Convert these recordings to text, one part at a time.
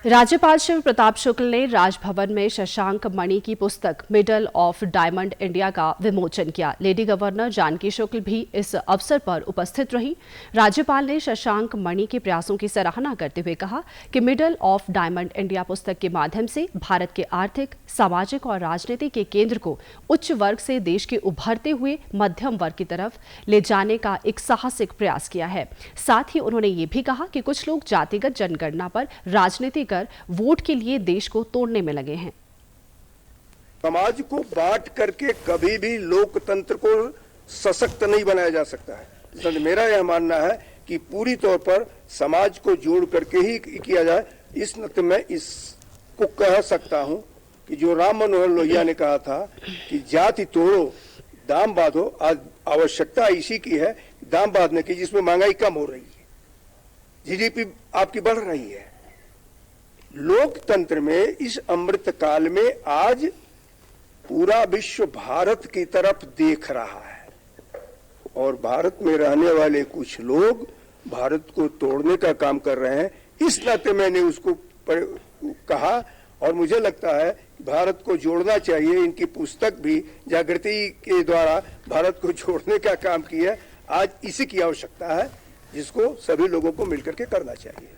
राज्यपाल शिव प्रताप शुक्ल ने राजभवन में शशांक मणि की पुस्तक मिडल ऑफ डायमंड इंडिया का विमोचन किया। लेडी गवर्नर जानकी शुक्ल भी इस अवसर पर उपस्थित रही। राज्यपाल ने शशांक मणि के प्रयासों की सराहना करते हुए कहा कि मिडल ऑफ डायमंड इंडिया पुस्तक के माध्यम से भारत के आर्थिक, सामाजिक और राजनीति के केंद्र को उच्च वर्ग से देश के उभरते हुए मध्यम वर्ग की तरफ ले जाने का एक साहसिक प्रयास किया है। साथ ही उन्होंने ये भी कहा कि कुछ लोग जातिगत जनगणना पर राजनीति कर वोट के लिए देश को तोड़ने में लगे हैं। समाज को बांट करके कभी भी लोकतंत्र को सशक्त नहीं बनाया जा सकता है। इसलिए मेरा यह मानना है कि पूरी तौर पर समाज को जोड़ करके ही किया जाए। इस नाते मैं इसको कह सकता हूं कि जो राम मनोहर लोहिया ने कहा था कि जाति तोड़ो दाम बांधो, आज आवश्यकता इसी की है, दाम बांधने की, जिसमें महंगाई कम हो रही है, जीडीपी आपकी बढ़ रही है। लोकतंत्र में इस अमृत काल में आज पूरा विश्व भारत की तरफ देख रहा है और भारत में रहने वाले कुछ लोग भारत को तोड़ने का काम कर रहे हैं। इस नाते मैंने उसको कहा और मुझे लगता है भारत को जोड़ना चाहिए। इनकी पुस्तक भी जागृति के द्वारा भारत को जोड़ने का काम किया। आज इसी की आवश्यकता है जिसको सभी लोगों को मिलकर के करना चाहिए।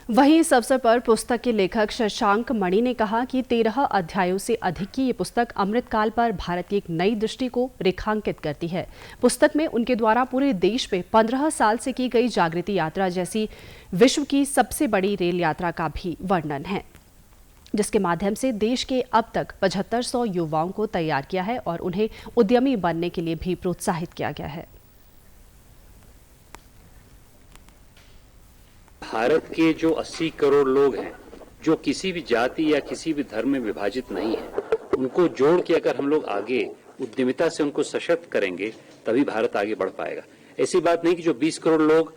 वहीं इस अवसर पर पुस्तक के लेखक शशांक मणि ने कहा कि 13 अध्यायों से अधिक की ये पुस्तक अमृतकाल पर भारत की एक नई दृष्टि को रेखांकित करती है। पुस्तक में उनके द्वारा पूरे देश में 15 साल से की गई जागृति यात्रा जैसी विश्व की सबसे बड़ी रेल यात्रा का भी वर्णन है, जिसके माध्यम से देश के अब तक 7500 युवाओं को तैयार किया है और उन्हें उद्यमी बनने के लिए भी प्रोत्साहित किया गया है। भारत के जो 80 करोड़ लोग हैं, जो किसी भी जाति या किसी भी धर्म में विभाजित नहीं है, उनको जोड़ के अगर हम लोग आगे उद्यमिता से उनको सशक्त करेंगे तभी भारत आगे बढ़ पाएगा। ऐसी बात नहीं कि जो 20 करोड़ लोग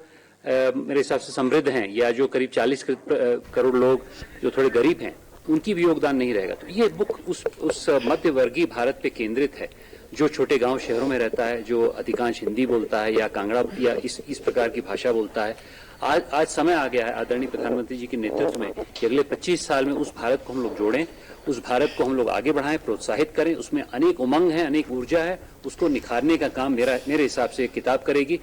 मेरे हिसाब से समृद्ध हैं या जो करीब 40 करोड़ लोग जो थोड़े गरीब हैं उनकी भी योगदान नहीं रहेगा। तो ये बुक उस मध्य वर्गीय भारत पे केंद्रित है जो छोटे गांव शहरों में रहता है, जो अधिकांश हिंदी बोलता है या कांगड़ा या इस प्रकार की भाषा बोलता है। आज समय आ गया है आदरणीय प्रधानमंत्री जी के नेतृत्व में कि अगले 25 साल में उस भारत को हम लोग जोड़ें, उस भारत को हम लोग आगे बढ़ाएं, प्रोत्साहित करें। उसमें अनेक उमंग है, अनेक ऊर्जा है, उसको निखारने का काम मेरे हिसाब से किताब करेगी।